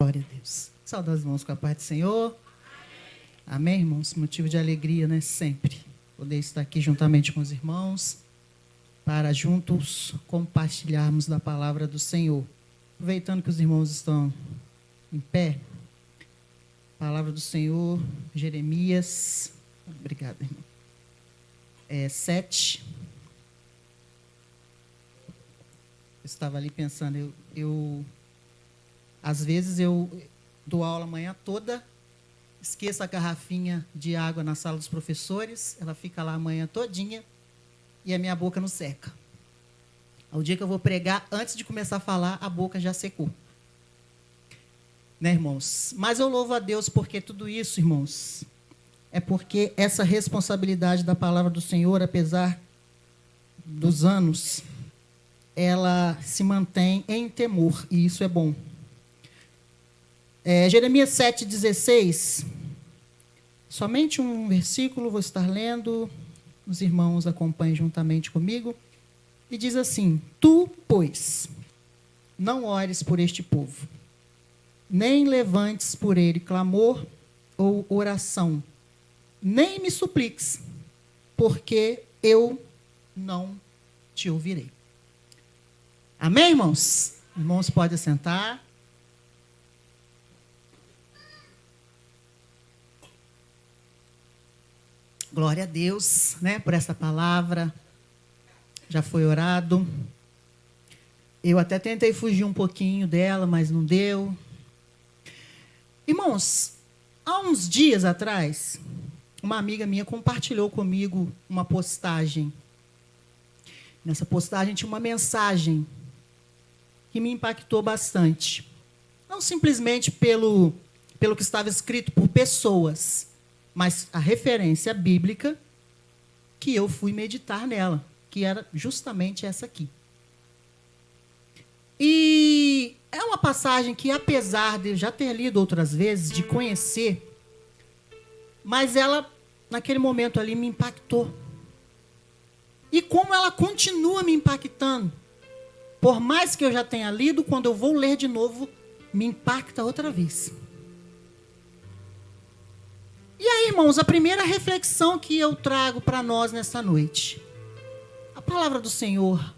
Glória a Deus. Saudar os irmãos com a paz do Senhor. Amém, irmãos? Motivo de alegria, né? Sempre. Poder estar aqui juntamente com os irmãos para juntos compartilharmos da palavra do Senhor. Aproveitando que os irmãos estão em pé, palavra do Senhor, Jeremias. Obrigada, irmão. 7. Eu estava ali pensando, às vezes eu dou aula a manhã toda, esqueço a garrafinha de água na sala dos professores, ela fica lá a manhã todinha e a minha boca não seca. Ao dia que eu vou pregar, antes de começar a falar, a boca já secou. Né, irmãos? Mas eu louvo a Deus porque tudo isso, irmãos, é porque essa responsabilidade da palavra do Senhor, apesar dos anos, ela se mantém em temor, e isso é bom. Jeremias 7,16, somente um versículo, vou estar lendo, os irmãos acompanhem juntamente comigo, e diz assim: Tu, pois, não ores por este povo, nem levantes por ele clamor ou oração, nem me supliques, porque eu não te ouvirei. Amém, irmãos? Irmãos, podem sentar. Glória a Deus, né, por essa palavra. Já foi orado. Eu até tentei fugir um pouquinho dela, mas não deu. Irmãos, há uns dias atrás, uma amiga minha compartilhou comigo uma postagem. Nessa postagem tinha uma mensagem que me impactou bastante. Não simplesmente pelo que estava escrito por pessoas, mas a referência bíblica que eu fui meditar nela, que era justamente essa aqui. E é uma passagem que, apesar de eu já ter lido outras vezes, de conhecer, mas ela, naquele momento ali, me impactou. E como ela continua me impactando, por mais que eu já tenha lido, quando eu vou ler de novo, me impacta outra vez. E aí, irmãos, a primeira reflexão que eu trago para nós nessa noite: a palavra do Senhor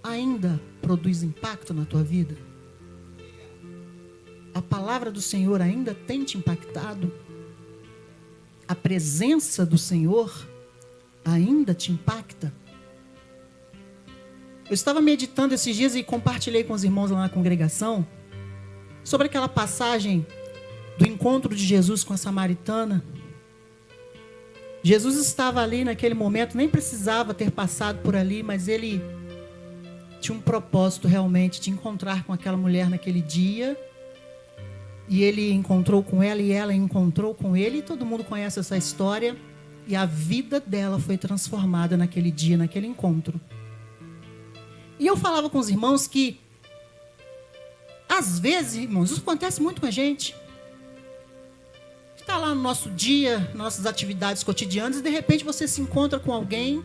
ainda produz impacto na tua vida? A palavra do Senhor ainda tem te impactado? A presença do Senhor ainda te impacta? Eu estava meditando esses dias e compartilhei com os irmãos lá na congregação sobre aquela passagem do encontro de Jesus com a samaritana. Jesus estava ali naquele momento, nem precisava ter passado por ali, mas ele tinha um propósito realmente de encontrar com aquela mulher naquele dia. E ele encontrou com ela e ela encontrou com ele, e todo mundo conhece essa história. E a vida dela foi transformada naquele dia, naquele encontro. E eu falava com os irmãos que, às vezes, irmãos, isso acontece muito com a gente. Está lá no nosso dia, nossas atividades cotidianas, e de repente você se encontra com alguém,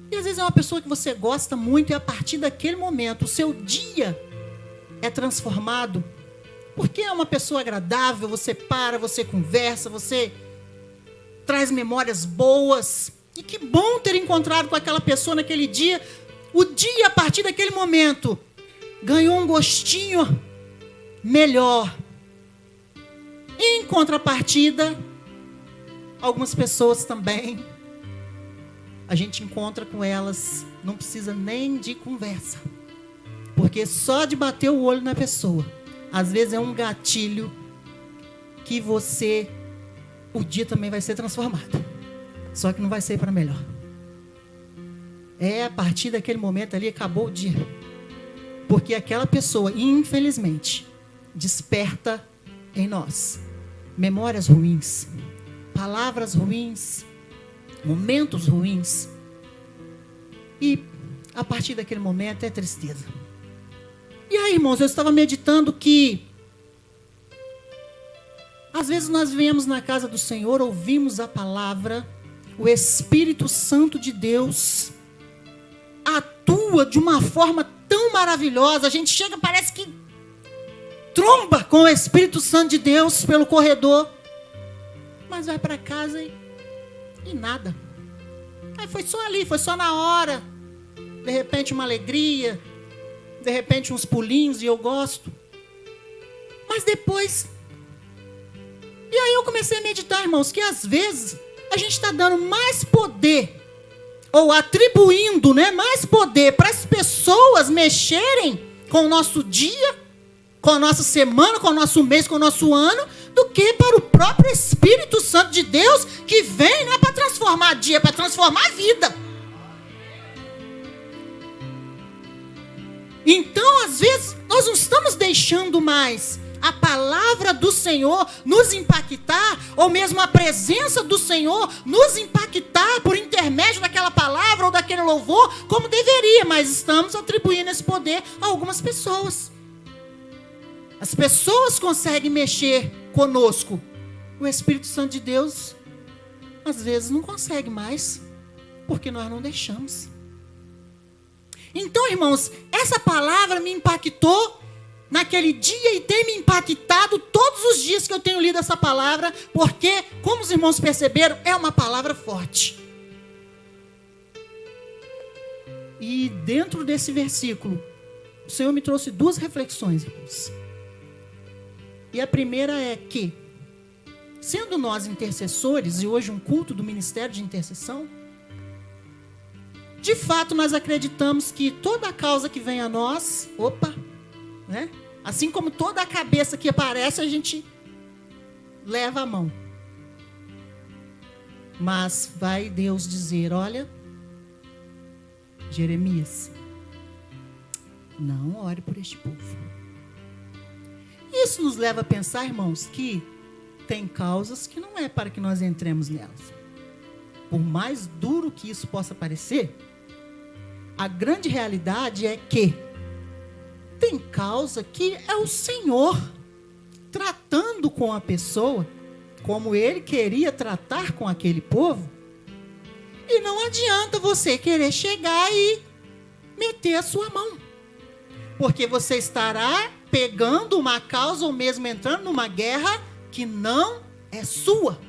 e às vezes é uma pessoa que você gosta muito, e a partir daquele momento, o seu dia é transformado, porque é uma pessoa agradável, você para, você conversa, você traz memórias boas, e que bom ter encontrado com aquela pessoa naquele dia. O dia, a partir daquele momento, ganhou um gostinho melhor. Em contrapartida, algumas pessoas também, a gente encontra com elas, não precisa nem de conversa, porque só de bater o olho na pessoa, às vezes é um gatilho que o dia também vai ser transformado, só que não vai ser para melhor. A partir daquele momento ali, acabou o dia, porque aquela pessoa, infelizmente, desperta em nós memórias ruins, palavras ruins, momentos ruins, e a partir daquele momento é tristeza. E aí, irmãos, eu estava meditando que às vezes nós viemos na casa do Senhor, ouvimos a palavra, o Espírito Santo de Deus atua de uma forma tão maravilhosa, a gente chega, parece que tromba com o Espírito Santo de Deus pelo corredor, mas vai para casa e nada. Aí foi só ali, foi só na hora. De repente uma alegria, de repente uns pulinhos, e eu gosto. Mas depois... E aí eu comecei a meditar, irmãos, que às vezes a gente está dando mais poder, ou atribuindo, né, mais poder para as pessoas mexerem com o nosso dia, com a nossa semana, com o nosso mês, com o nosso ano, do que para o próprio Espírito Santo de Deus, que vem, né, para transformar dia, para transformar a vida. Então, às vezes, nós não estamos deixando mais a palavra do Senhor nos impactar, ou mesmo a presença do Senhor nos impactar por intermédio daquela palavra ou daquele louvor, como deveria, mas estamos atribuindo esse poder a algumas pessoas. As pessoas conseguem mexer conosco. O Espírito Santo de Deus, às vezes, não consegue mais, porque nós não deixamos. Então, irmãos, essa palavra me impactou naquele dia e tem me impactado todos os dias que eu tenho lido essa palavra, porque, como os irmãos perceberam, é uma palavra forte. E dentro desse versículo, o Senhor me trouxe duas reflexões, irmãos. E a primeira é que, sendo nós intercessores, e hoje um culto do Ministério de Intercessão, de fato nós acreditamos que toda a causa que vem a nós, né? Assim como toda a cabeça que aparece, a gente leva a mão. Mas vai Deus dizer, olha, Jeremias, não ore por este povo. Isso nos leva a pensar, irmãos, que tem causas que não é para que nós entremos nelas. Por mais duro que isso possa parecer, a grande realidade é que tem causa que é o Senhor tratando com a pessoa como Ele queria tratar com aquele povo. E não adianta você querer chegar e meter a sua mão. Porque você estará pegando uma causa ou mesmo entrando numa guerra que não é sua.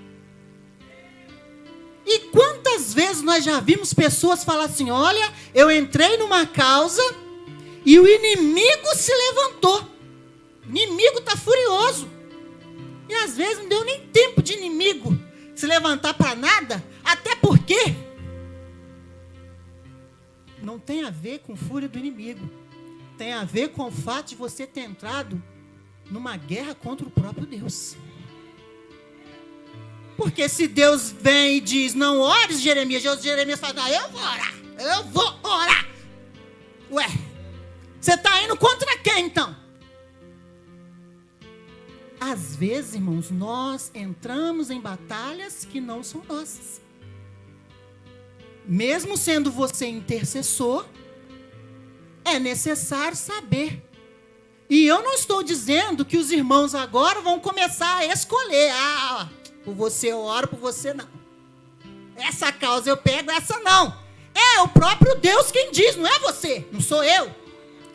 E quantas vezes nós já vimos pessoas falar assim, olha, eu entrei numa causa e o inimigo se levantou. O inimigo está furioso. E às vezes não deu nem tempo de inimigo se levantar para nada. Até porque não tem a ver com fúria do inimigo. Tem a ver com o fato de você ter entrado numa guerra contra o próprio Deus. Porque se Deus vem e diz, não ores, Jeremias fala, não, eu vou orar. Ué, você está indo contra quem então? Às vezes, irmãos, nós entramos em batalhas que não são nossas. Mesmo sendo você intercessor, é necessário saber. E eu não estou dizendo que os irmãos agora vão começar a escolher. Por você eu oro, por você não. Essa causa eu pego, essa não. É o próprio Deus quem diz, não é você, não sou eu.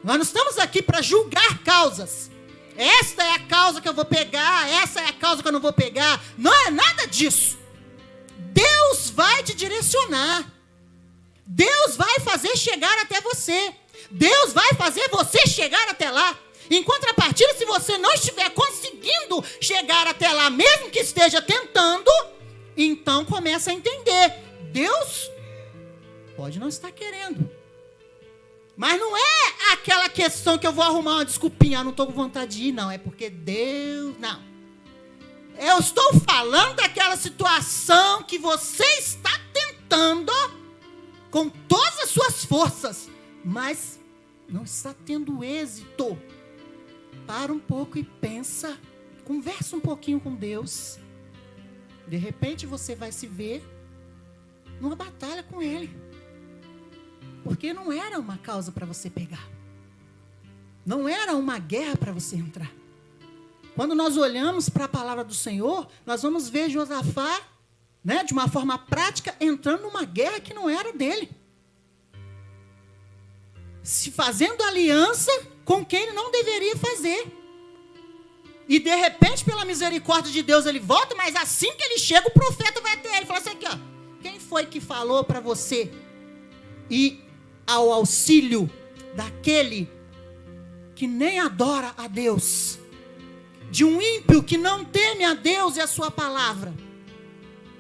Nós não estamos aqui para julgar causas. Esta é a causa que eu vou pegar, essa é a causa que eu não vou pegar. Não é nada disso. Deus vai te direcionar. Deus vai fazer chegar até você. Deus vai fazer você chegar até lá. Em contrapartida, se você não estiver conseguindo chegar até lá, mesmo que esteja tentando, então começa a entender. Deus pode não estar querendo. Mas não é aquela questão que eu vou arrumar uma desculpinha, não estou com vontade de ir, não. É porque Deus, não. Eu estou falando daquela situação que você está tentando com todas as suas forças, mas não está tendo êxito. Para um pouco e pensa, conversa um pouquinho com Deus. De repente você vai se ver numa batalha com Ele. Porque não era uma causa para você pegar. Não era uma guerra para você entrar. Quando nós olhamos para a palavra do Senhor, nós vamos ver Josafá, né, de uma forma prática, entrando numa guerra que não era dele. Se fazendo aliança com quem ele não deveria fazer. E de repente, pela misericórdia de Deus, ele volta, mas assim que ele chega, o profeta vai até ele e fala assim, aqui, ó, quem foi que falou para você ir ao auxílio daquele que nem adora a Deus, de um ímpio que não teme a Deus e a sua palavra?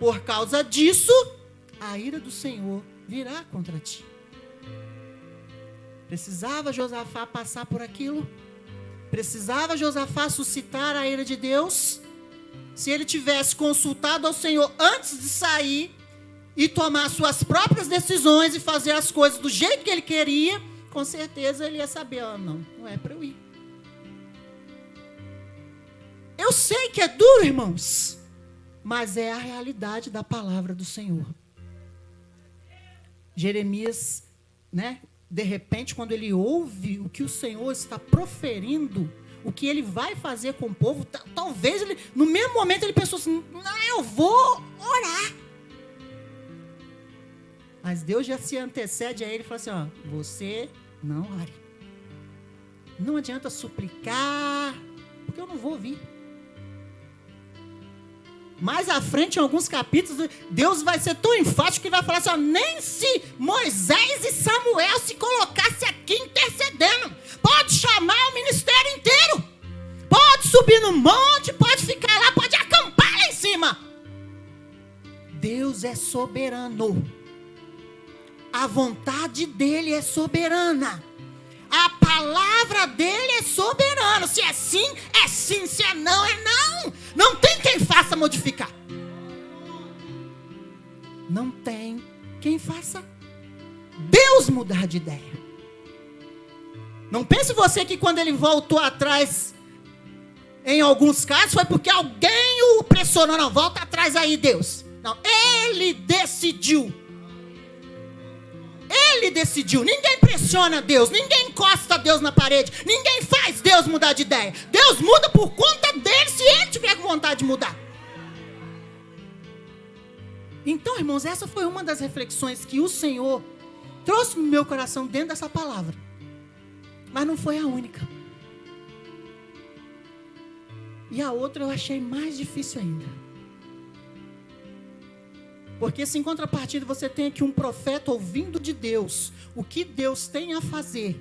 Por causa disso, a ira do Senhor virá contra ti. Precisava Josafá passar por aquilo? Precisava Josafá suscitar a ira de Deus? Se ele tivesse consultado ao Senhor antes de sair e tomar suas próprias decisões e fazer as coisas do jeito que ele queria, com certeza ele ia saber, não é para eu ir. Eu sei que é duro, irmãos, mas é a realidade da palavra do Senhor. Jeremias, de repente, quando ele ouve o que o Senhor está proferindo, o que ele vai fazer com o povo, talvez ele, no mesmo momento ele pensou assim, não, eu vou orar. Mas Deus já se antecede a ele e fala assim, você não ore. Não adianta suplicar, porque eu não vou ouvir. Mais à frente, em alguns capítulos, Deus vai ser tão enfático que vai falar assim, nem se Moisés e Samuel se colocassem aqui intercedendo, pode chamar o ministério inteiro, pode subir no monte, pode ficar lá, pode acampar lá em cima. Deus é soberano. A vontade dele é soberana. A palavra dele é soberana. Se é sim, é sim. Se é não, é não. Não tem quem faça modificar. Não tem quem faça Deus mudar de ideia. Não pense você que quando ele voltou atrás, em alguns casos, foi porque alguém o pressionou. Não, volta atrás aí, Deus. Não, ele decidiu. Ele decidiu. Ninguém pressiona Deus, ninguém encosta Deus na parede, ninguém faz Deus mudar de ideia. Deus muda por conta dele, se ele tiver com vontade de mudar. Então, irmãos, essa foi uma das reflexões que o Senhor trouxe no meu coração dentro dessa palavra. Mas não foi a única. E a outra eu achei mais difícil ainda. Porque se em contrapartida você tem aqui um profeta ouvindo de Deus, o que Deus tem a fazer,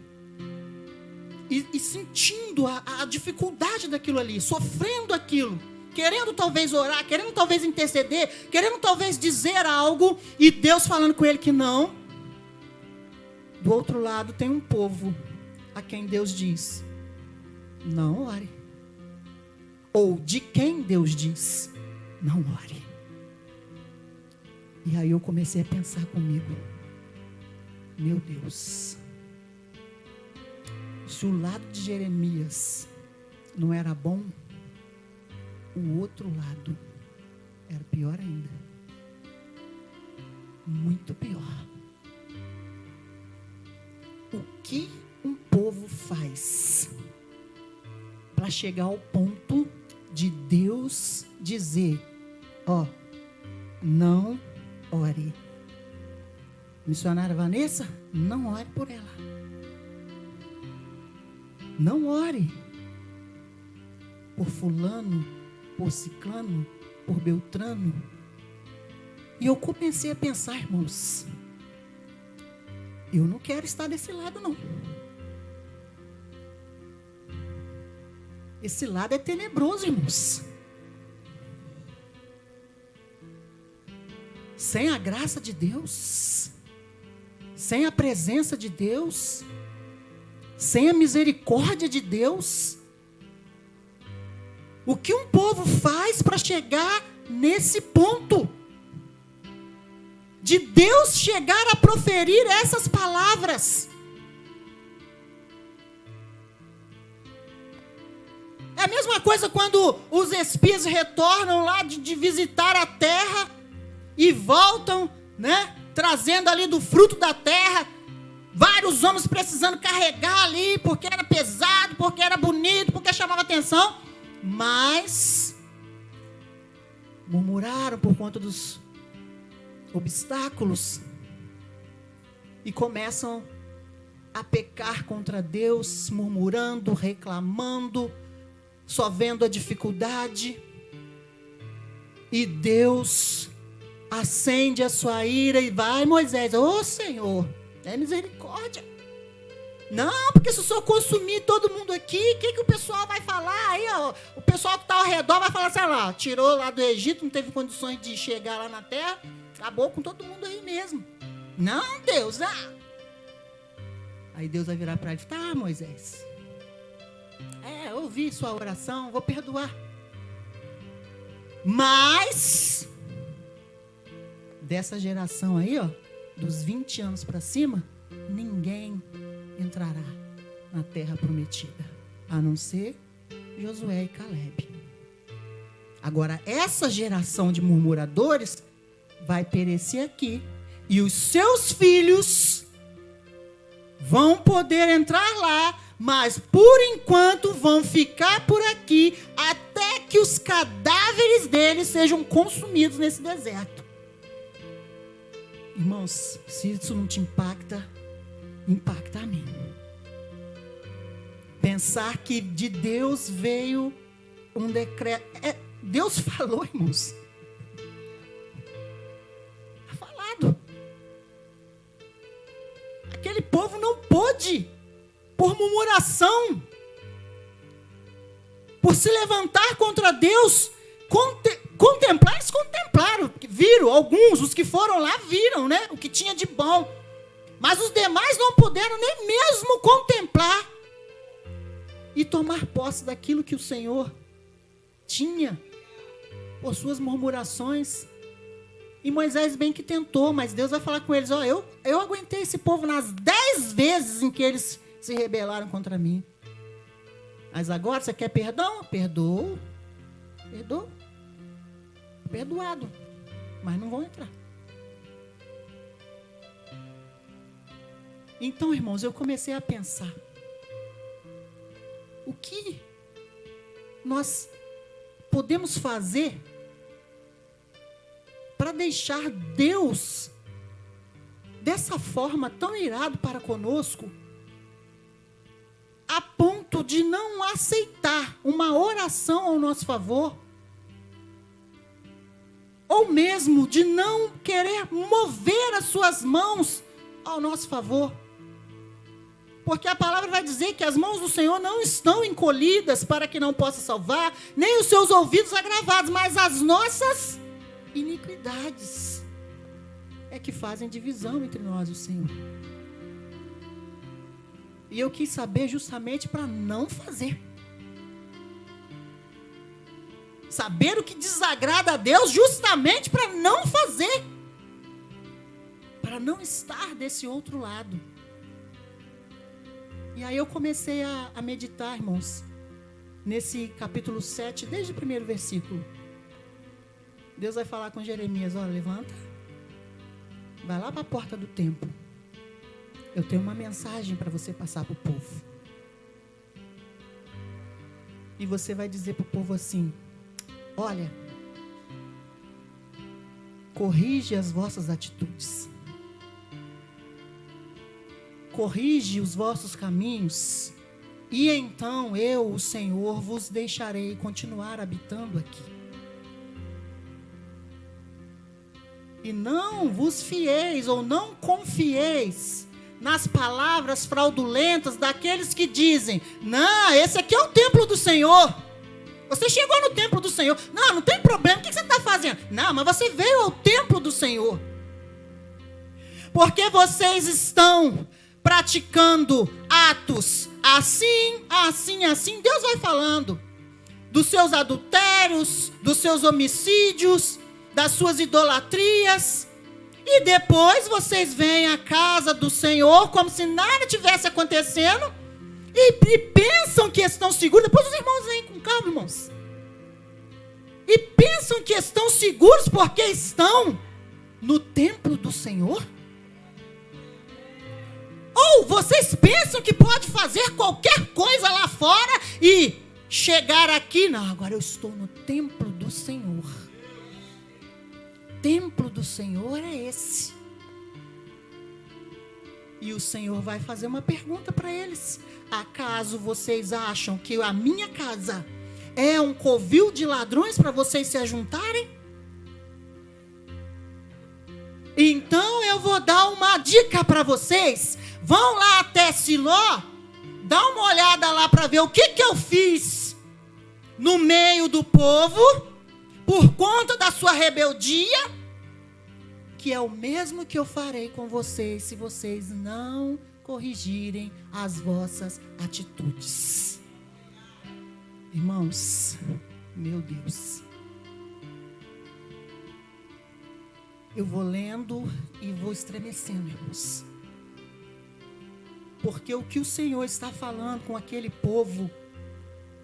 e sentindo a dificuldade daquilo ali, sofrendo aquilo, querendo talvez orar, querendo talvez interceder, querendo talvez dizer algo, e Deus falando com ele que não. Do outro lado tem um povo a quem Deus diz, não ore. Ou de quem Deus diz, não ore. E aí eu comecei a pensar comigo, meu Deus, se o lado de Jeremias não era bom, o outro lado era pior ainda. Muito pior. O que um povo faz para chegar ao ponto de Deus dizer, não ore. Missionária Vanessa, não ore por ela. Não ore por fulano, por ciclano, por beltrano. E eu comecei a pensar, irmãos, eu não quero estar desse lado, não. Esse lado é tenebroso, irmãos. Sem a graça de Deus, sem a presença de Deus, sem a misericórdia de Deus, o que um povo faz para chegar nesse ponto? De Deus chegar a proferir essas palavras. É a mesma coisa quando os espias retornam lá de visitar a terra e voltam, trazendo ali do fruto da terra, vários homens precisando carregar ali, porque era pesado, porque era bonito, porque chamava atenção, mas murmuraram por conta dos obstáculos e começam a pecar contra Deus, murmurando, reclamando, só vendo a dificuldade. E Deus acende a sua ira e vai, Moisés, ô Senhor, é misericórdia. Não, porque se o Senhor consumir todo mundo aqui, o que o pessoal vai falar? Aí, ó, o pessoal que está ao redor vai falar, sei lá, tirou lá do Egito, não teve condições de chegar lá na terra, acabou com todo mundo aí mesmo. Não, Deus, Aí Deus vai virar para ele, tá, Moisés, eu ouvi sua oração, vou perdoar. Mas, dessa geração aí, ó, dos 20 anos para cima, ninguém entrará na terra prometida, a não ser Josué e Calebe. Agora, essa geração de murmuradores vai perecer aqui, e os seus filhos vão poder entrar lá, mas por enquanto vão ficar por aqui até que os cadáveres deles sejam consumidos nesse deserto. Irmãos, se isso não te impacta, impacta a mim. Pensar que de Deus veio um decreto. Deus falou, irmãos. Está falado. Aquele povo não pôde, por murmuração, por se levantar contra Deus, contemplar, eles contemplaram, viram, alguns, os que foram lá viram, né, o que tinha de bom, mas os demais não puderam nem mesmo contemplar e tomar posse daquilo que o Senhor tinha, por suas murmurações. E Moisés bem que tentou, mas Deus vai falar com eles, ó, eu aguentei esse povo nas 10 vezes em que eles se rebelaram contra mim. Mas agora você quer perdão? Perdoou. Perdoado. Mas não vão entrar. Então, irmãos, eu comecei a pensar. O que nós podemos fazer para deixar Deus dessa forma tão irado para conosco, a ponto de não aceitar uma oração ao nosso favor, ou mesmo de não querer mover as suas mãos ao nosso favor? Porque a palavra vai dizer que as mãos do Senhor não estão encolhidas para que não possa salvar, nem os seus ouvidos agravados, mas as nossas iniquidades é que fazem divisão entre nós e o Senhor. E eu quis saber justamente para não fazer. Saber o que desagrada a Deus justamente para não fazer. Para não estar desse outro lado. E aí eu comecei a meditar, irmãos, nesse capítulo 7, desde o primeiro versículo. Deus vai falar com Jeremias, olha, levanta, vai lá para a porta do templo. Eu tenho uma mensagem para você passar para o povo. E você vai dizer para o povo assim, olha, corrige as vossas atitudes. Corrige os vossos caminhos. E então eu, o Senhor, vos deixarei continuar habitando aqui. E não vos fieis ou não confieis nas palavras fraudulentas daqueles que dizem, não, esse aqui é o templo do Senhor. Você chegou no templo do Senhor. Não tem problema, o que você está fazendo? Não, mas você veio ao templo do Senhor. Porque vocês estão praticando atos assim. Deus vai falando dos seus adultérios, dos seus homicídios, das suas idolatrias, e depois vocês vêm à casa do Senhor como se nada tivesse acontecendo e pensam que estão seguros. Depois os irmãos vêm com calma, irmãos, e pensam que estão seguros porque estão no templo do Senhor. Ou vocês pensam que pode fazer qualquer coisa lá fora e chegar aqui, não, agora eu estou no templo do Senhor. Templo do Senhor é esse. E o Senhor vai fazer uma pergunta para eles. Acaso vocês acham que a minha casa é um covil de ladrões para vocês se ajuntarem? Então eu vou dar uma dica para vocês. Vão lá até Siló, dá uma olhada lá para ver o que eu fiz no meio do povo, por conta da sua rebeldia, que é o mesmo que eu farei com vocês, se vocês não corrigirem as vossas atitudes. Irmãos, meu Deus, eu vou lendo e vou estremecendo, irmãos, porque o que o Senhor está falando com aquele povo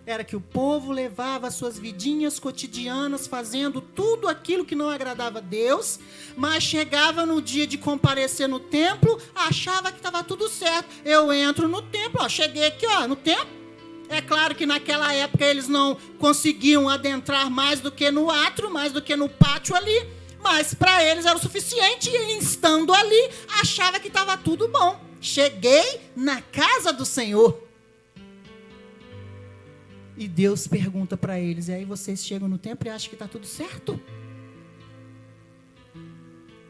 era que o povo levava as suas vidinhas cotidianas, fazendo tudo aquilo que não agradava a Deus, mas chegava no dia de comparecer no templo, achava que estava tudo certo. Eu entro no templo, cheguei aqui no templo. É claro que naquela época eles não conseguiam adentrar mais do que no átrio, mais do que no pátio ali, mas para eles era o suficiente, e estando ali, achava que estava tudo bom. Cheguei na casa do Senhor. E Deus pergunta para eles, e aí vocês chegam no templo e acham que está tudo certo?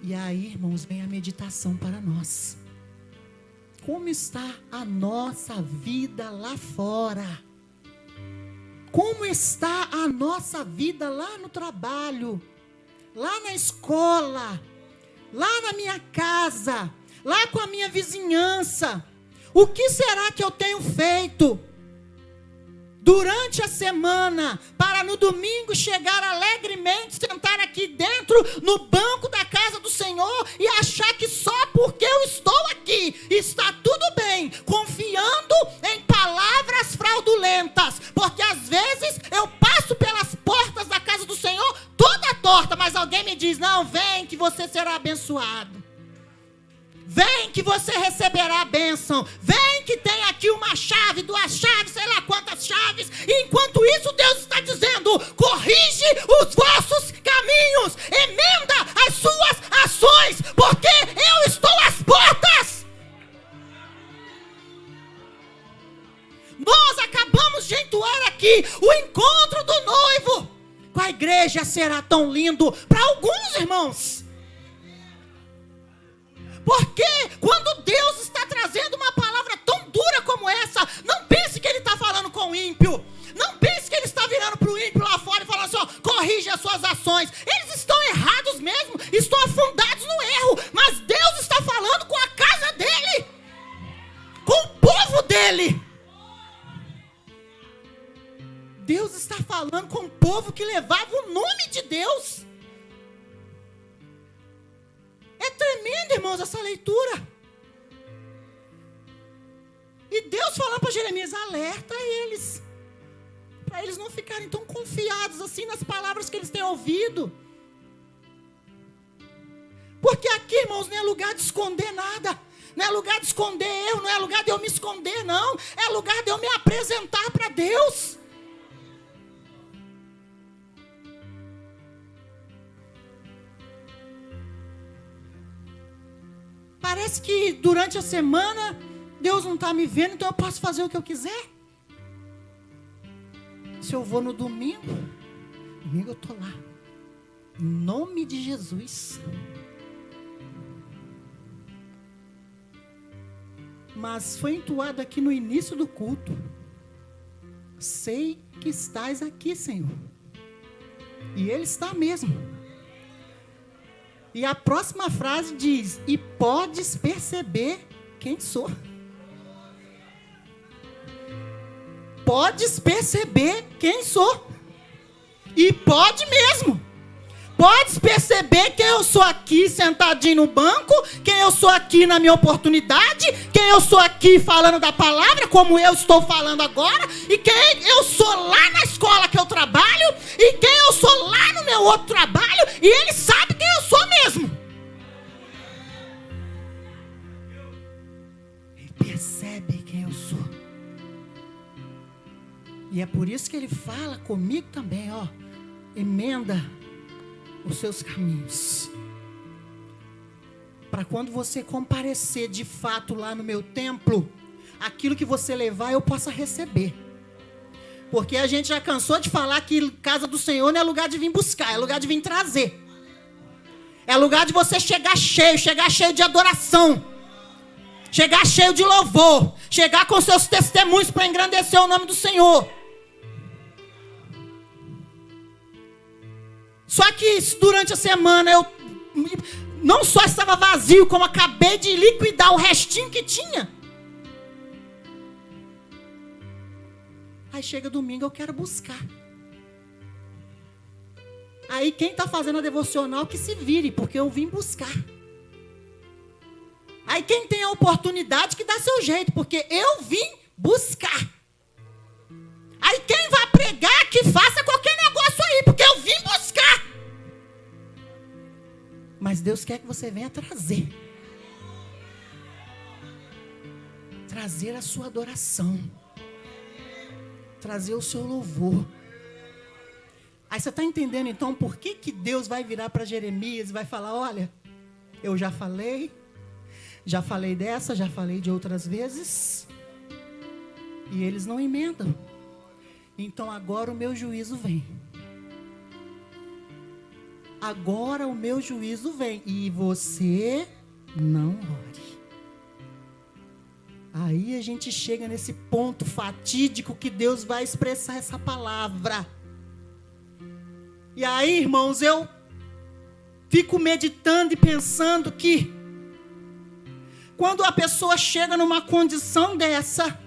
E aí, irmãos, vem a meditação para nós. Como está a nossa vida lá fora? Como está a nossa vida lá no trabalho? Lá na escola? Lá na minha casa? Lá com a minha vizinhança? O que será que eu tenho feito durante a semana, para no domingo chegar alegremente, sentar aqui dentro, no banco da casa do Senhor, e achar que só porque eu estou aqui, está tudo bem, confiando em palavras fraudulentas, porque às vezes eu passo pelas portas da casa do Senhor, toda torta, mas alguém me diz, não, vem que você será abençoado. Vem que você receberá a bênção. Vem que tem aqui uma chave, 2 chaves, sei lá quantas chaves. E enquanto isso Deus está dizendo, corrige os vossos caminhos, emenda as suas ações, porque eu estou às portas. Nós acabamos de entoar aqui o encontro do noivo com a igreja. Será tão lindo para alguns, irmãos. Porque quando Deus está trazendo uma palavra tão dura como essa, não pense que Ele está falando com o ímpio. Não pense que Ele está virando para o ímpio lá fora e falando assim, corrige as suas ações. Eles estão errados mesmo, estão afundados no erro. Mas Deus está falando com a casa dEle, com o povo dEle. Deus está falando com o povo que levava o nome de Deus. É tremendo, irmãos, essa leitura. E Deus falando para Jeremias, alerta eles, para eles não ficarem tão confiados assim nas palavras que eles têm ouvido. Porque aqui, irmãos, não é lugar de esconder nada, não é lugar de esconder erro, não é lugar de eu me esconder, não. É lugar de eu me apresentar para Deus. Parece que durante a semana Deus não está me vendo, então eu posso fazer o que eu quiser. Se eu vou no domingo eu estou lá. Em nome de Jesus. Mas foi entoado aqui no início do culto. Sei que estás aqui, Senhor. E Ele está mesmo. E a próxima frase diz, e podes perceber quem sou. Podes perceber quem sou. E pode mesmo. Podes perceber quem eu sou aqui sentadinho no banco, quem eu sou aqui na minha oportunidade, quem eu sou aqui falando da palavra, como eu estou falando agora, e quem eu sou lá na escola que eu trabalho, e quem eu sou lá no meu outro trabalho, e Ele sabe quem eu sou mesmo. Ele percebe quem eu sou. E é por isso que Ele fala comigo também, emenda os seus caminhos, para quando você comparecer de fato lá no meu templo, aquilo que você levar eu possa receber. Porque a gente já cansou de falar que casa do Senhor não é lugar de vir buscar, é lugar de vir trazer. É lugar de você chegar cheio de adoração. Chegar cheio de louvor. Chegar com seus testemunhos para engrandecer o nome do Senhor. Só que durante a semana eu não só estava vazio, como acabei de liquidar o restinho que tinha. Aí chega domingo, eu quero buscar. Aí quem está fazendo a devocional que se vire, porque eu vim buscar. Aí quem tem a oportunidade que dá seu jeito, porque eu vim buscar. Aí quem vai pregar que faça qualquer negócio aí, porque eu vim buscar. Mas Deus quer que você venha trazer. Trazer a sua adoração. Trazer o seu louvor. Aí você está entendendo então por que Deus vai virar para Jeremias e vai falar, olha, eu já falei dessa, já falei de outras vezes, e eles não emendam. Então agora o meu juízo vem. Agora o meu juízo vem, e você não ore. Aí a gente chega nesse ponto fatídico que Deus vai expressar essa palavra. E aí, irmãos, eu fico meditando e pensando que quando a pessoa chega numa condição dessa,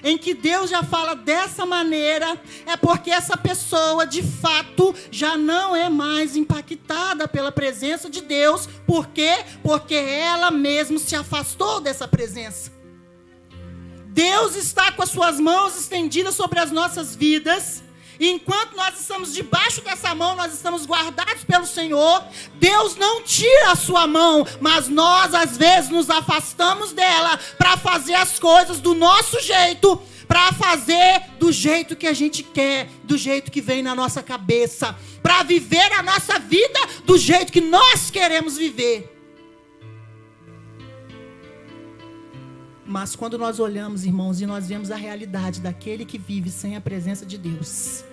em que Deus já fala dessa maneira, é porque essa pessoa, de fato, já não é mais impactada pela presença de Deus. Por quê? Porque ela mesma se afastou dessa presença. Deus está com as suas mãos estendidas sobre as nossas vidas. E enquanto nós estamos debaixo dessa mão, nós estamos guardados pelo Senhor. Deus não tira a sua mão, mas nós às vezes nos afastamos dela para fazer as coisas do nosso jeito, para fazer do jeito que a gente quer, do jeito que vem na nossa cabeça, para viver a nossa vida do jeito que nós queremos viver. Mas quando nós olhamos, irmãos, e nós vemos a realidade daquele que vive sem a presença de Deus,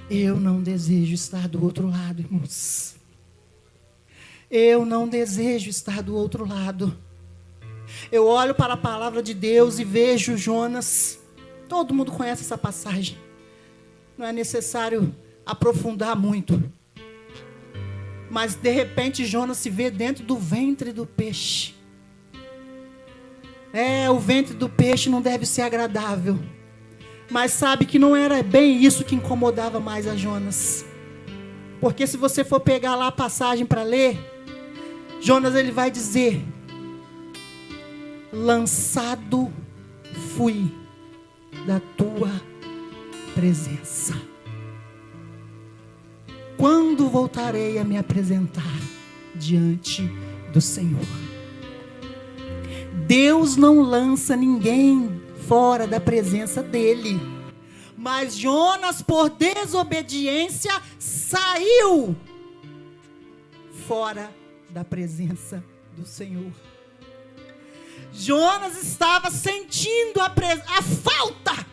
eu não desejo estar do outro lado, irmãos. Eu não desejo estar do outro lado. Eu olho para a palavra de Deus e vejo Jonas. Todo mundo conhece essa passagem. Não é necessário aprofundar muito. Mas de repente Jonas se vê dentro do ventre do peixe. O ventre do peixe não deve ser agradável. Mas sabe que não era bem isso que incomodava mais a Jonas. Porque se você for pegar lá a passagem para ler, Jonas ele vai dizer: lançado fui da tua presença. Quando voltarei a me apresentar diante do Senhor? Deus não lança ninguém fora da presença dele. Mas Jonas, por desobediência, saiu fora da presença do Senhor. Jonas estava sentindo a falta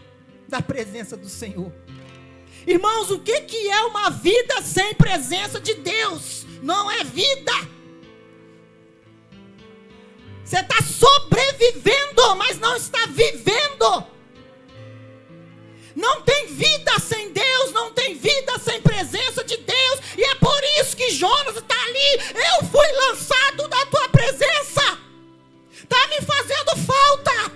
da presença do Senhor. Irmãos, o que é uma vida sem presença de Deus? Não é vida. Você está sobrevivendo, mas não está vivendo. Não tem vida sem Deus, não tem vida sem presença de Deus. E é por isso que Jonas está ali. Eu fui lançado da tua presença. Está me fazendo falta.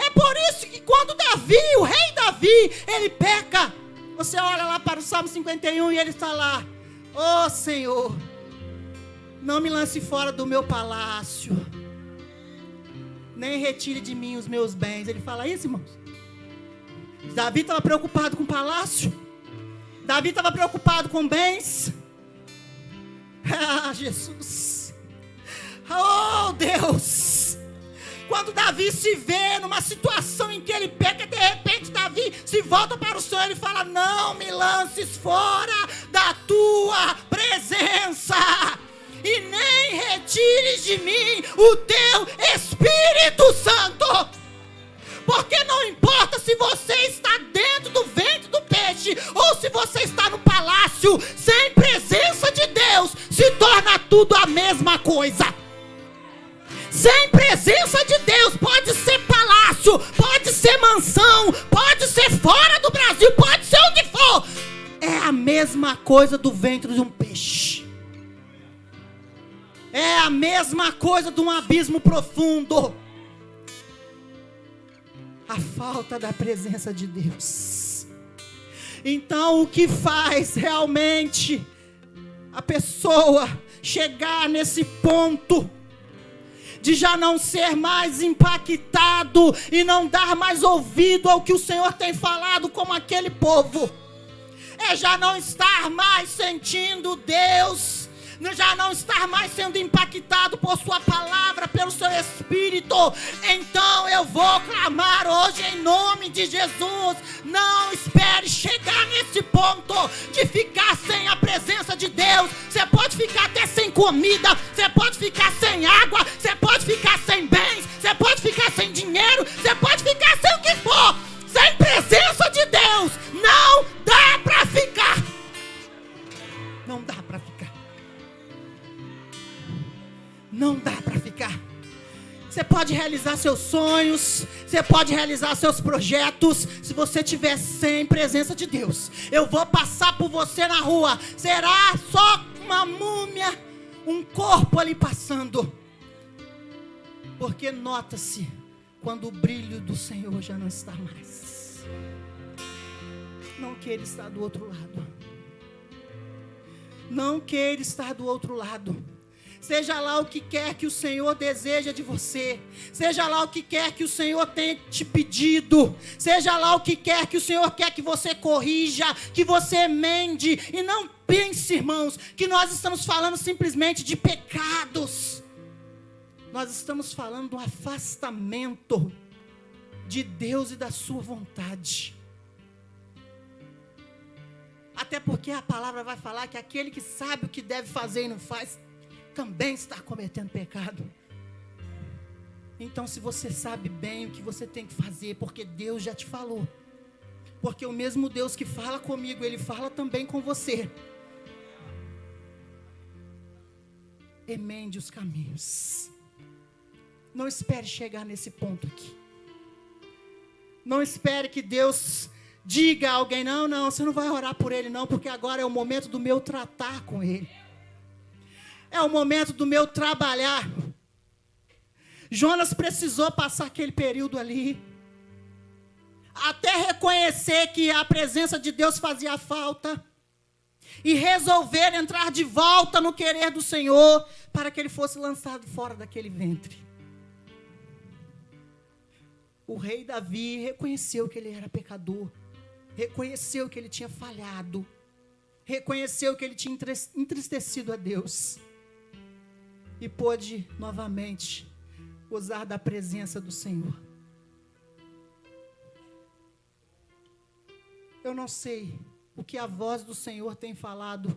É por isso que quando Davi, o rei Davi, ele peca. Você olha lá para o Salmo 51 e ele está lá: ó Senhor, não me lance fora do meu palácio, nem retire de mim os meus bens. Ele fala isso, irmãos. Davi estava preocupado com o palácio. Davi estava preocupado com bens. Ah, Jesus. Oh, Deus. Quando Davi se vê numa situação em que ele peca, de repente Davi se volta para o Senhor e fala: não me lances fora da tua presença, e nem retires de mim o teu Espírito Santo. Porque não importa se você está dentro do ventre do peixe ou se você está no palácio, sem presença de Deus, se torna tudo a mesma coisa. Sem presença de Deus, pode ser palácio, pode ser mansão, pode ser fora do Brasil, pode ser onde for. É a mesma coisa do ventre de um peixe. É a mesma coisa de um abismo profundo. A falta da presença de Deus. Então, o que faz realmente a pessoa chegar nesse ponto de já não ser mais impactado e não dar mais ouvido ao que o Senhor tem falado como aquele povo, é já não estar mais sentindo Deus, já não estar mais sendo impactado por sua palavra, pelo seu Espírito. Então eu vou clamar hoje em nome de Jesus: não espere chegar nesse ponto de ficar sem a presença de Deus. Você pode ficar até sem comida, você pode ficar sem água, você pode ficar sem bens, você pode ficar sem dinheiro, você pode ficar sem o que for. Sem presença de Deus não dá para ficar. Não dá para ficar. Não dá para ficar. Você pode realizar seus sonhos, você pode realizar seus projetos, se você estiver sem presença de Deus. Eu vou passar por você na rua, será só uma múmia, um corpo ali passando. Porque nota-se quando o brilho do Senhor já não está mais. Não que Ele está do outro lado. Não que Ele está do outro lado. Seja lá o que quer que o Senhor deseja de você, seja lá o que quer que o Senhor tenha te pedido, seja lá o que quer que o Senhor quer que você corrija, que você emende. E não pense, irmãos, que nós estamos falando simplesmente de pecados. Nós estamos falando do afastamento de Deus e da sua vontade. Até porque a palavra vai falar que aquele que sabe o que deve fazer e não faz, também está cometendo pecado. Então, se você sabe bem o que você tem que fazer, porque Deus já te falou, porque o mesmo Deus que fala comigo, Ele fala também com você. Emende os caminhos. Não espere chegar nesse ponto aqui. Não espere que Deus diga a alguém: não, você não vai orar por ele não, porque agora é o momento do meu tratar com ele. É o momento do meu trabalhar. Jonas precisou passar aquele período ali, até reconhecer que a presença de Deus fazia falta, e resolver entrar de volta no querer do Senhor, para que ele fosse lançado fora daquele ventre. O rei Davi reconheceu que ele era pecador, reconheceu que ele tinha falhado, reconheceu que ele tinha entristecido a Deus, e pôde novamente gozar da presença do Senhor. Eu não sei o que a voz do Senhor tem falado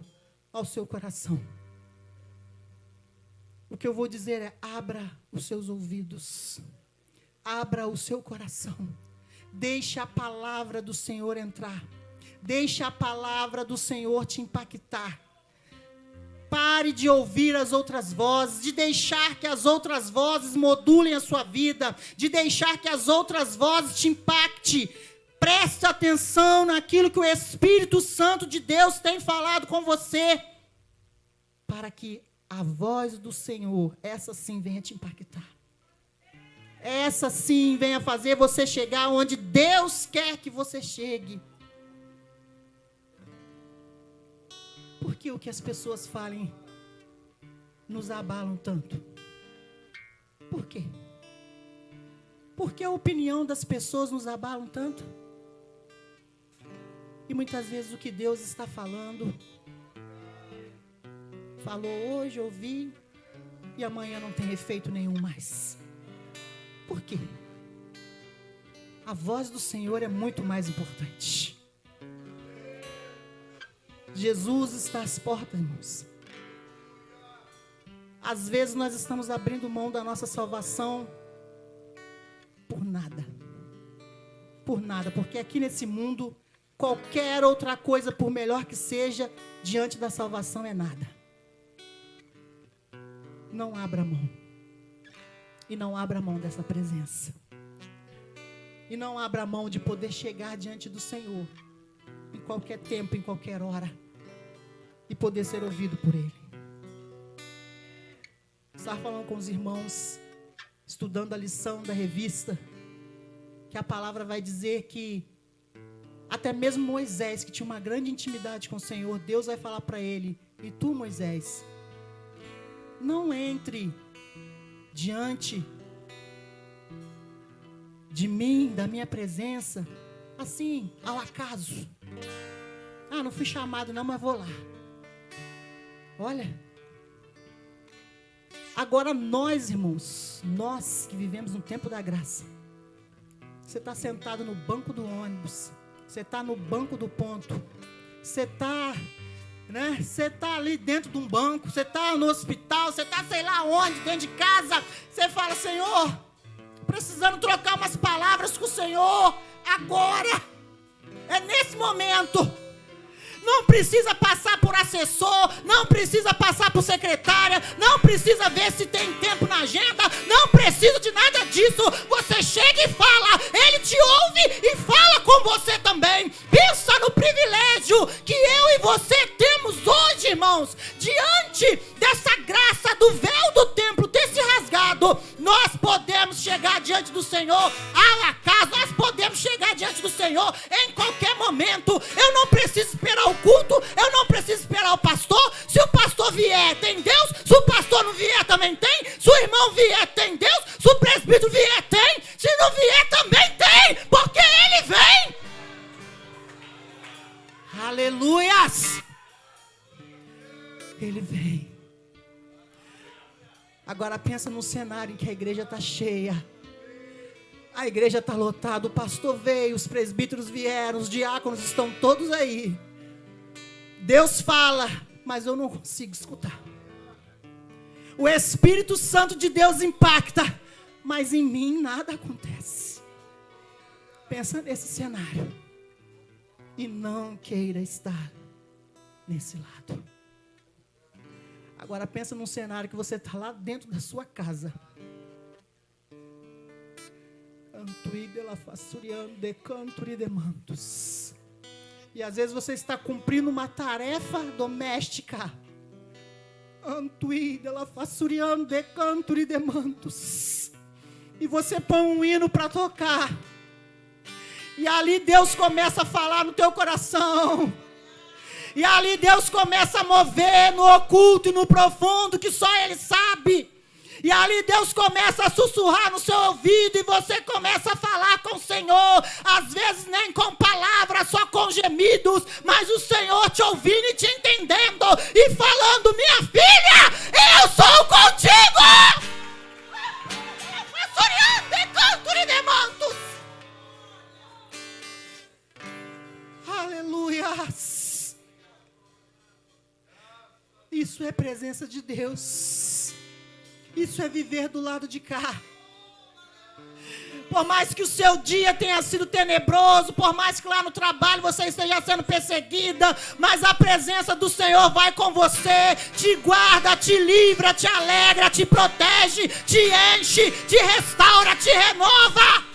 ao seu coração. O que eu vou dizer é: abra os seus ouvidos, abra o seu coração, deixe a palavra do Senhor entrar, deixe a palavra do Senhor te impactar. Pare de ouvir as outras vozes, de deixar que as outras vozes modulem a sua vida, de deixar que as outras vozes te impactem. Preste atenção naquilo que o Espírito Santo de Deus tem falado com você, para que a voz do Senhor, essa sim, venha te impactar. Essa sim venha fazer você chegar onde Deus quer que você chegue. Porque o que as pessoas falem nos abalam tanto? Por quê? Porque a opinião das pessoas nos abalam tanto? E muitas vezes o que Deus está falando, falou hoje, ouvi, e amanhã não tem efeito nenhum mais. Por quê? A voz do Senhor é muito mais importante. Jesus está às portas, irmãos. Às vezes nós estamos abrindo mão da nossa salvação por nada. por nada, porque aqui nesse mundo, qualquer outra coisa, por melhor que seja, diante da salvação é nada. Não abra mão. E não abra mão dessa presença. E não abra mão de poder chegar diante do Senhor, em qualquer tempo, em qualquer hora, e poder ser ouvido por Ele. Estava falando com os irmãos, estudando a lição da revista, que a palavra vai dizer que até mesmo Moisés, que tinha uma grande intimidade com o Senhor, Deus vai falar para ele: e tu, Moisés, não entre diante de mim, da minha presença, assim, ao acaso. Ah, não fui chamado não, mas vou lá. Olha, agora nós, irmãos, nós que vivemos no tempo da graça, você está sentado no banco do ônibus, você está no banco do ponto, você está, né? Você está ali dentro de um banco, você está no hospital, você está sei lá onde, dentro de casa, você fala: Senhor, precisando trocar umas palavras com o Senhor, agora, é nesse momento. Não precisa passar por assessor, não precisa passar por secretária, não precisa ver se tem tempo na agenda, não precisa de nada disso. Você chega e fala, Ele te ouve e fala com você também. Pensa no privilégio que eu e você temos hoje, irmãos, diante dessa graça do véu do templo ter se rasgado. Nós podemos chegar diante do Senhor ao acaso, nós podemos chegar diante do Senhor em qualquer momento. Eu não preciso esperar o culto, eu não preciso esperar o pastor. Se o pastor vier, tem Deus. Se o pastor não vier, também tem. Se o irmão vier, tem Deus. Se o presbítero vier, tem. Se não vier, também tem, porque Ele vem. Aleluias! Ele vem. Agora pensa num cenário em que a igreja está cheia. A igreja está lotada, o pastor veio, os presbíteros vieram, os diáconos estão todos aí. Deus fala, mas eu não consigo escutar. O Espírito Santo de Deus impacta, mas em mim nada acontece. Pensa nesse cenário e não queira estar nesse lado. Agora pensa num cenário que você está lá dentro da sua casa. E às vezes você está cumprindo uma tarefa doméstica. E você põe um hino para tocar. E ali Deus começa a falar no teu coração. E ali Deus começa a mover no oculto e no profundo, que só Ele sabe. E ali Deus começa a sussurrar no seu ouvido e você começa a falar com o Senhor. Às vezes nem com palavras, só com gemidos, mas o Senhor te ouvindo e te entendendo e falando: minha filha, eu sou contigo. Aleluias. Isso é presença de Deus. Isso é viver do lado de cá. Por mais que o seu dia tenha sido tenebroso, por mais que lá no trabalho você esteja sendo perseguida, mas a presença do Senhor vai com você, te guarda, te livra, te alegra, te protege, te enche, te restaura, te renova.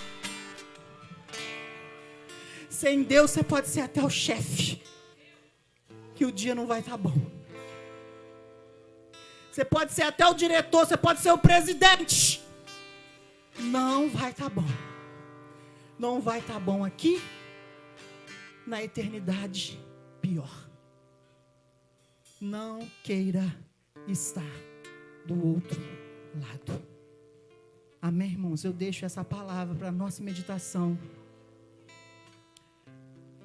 Sem Deus você pode ser até o chefe, que o dia não vai estar bom. Você pode ser até o diretor, você pode ser o presidente. Não vai estar bom. Não vai estar bom aqui, na eternidade, pior. Não queira estar do outro lado. Amém, irmãos? Eu deixo essa palavra para a nossa meditação.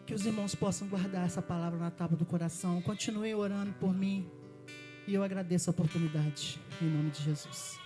Que os irmãos possam guardar essa palavra na tábua do coração. Continuem orando por mim. E eu agradeço a oportunidade, em nome de Jesus.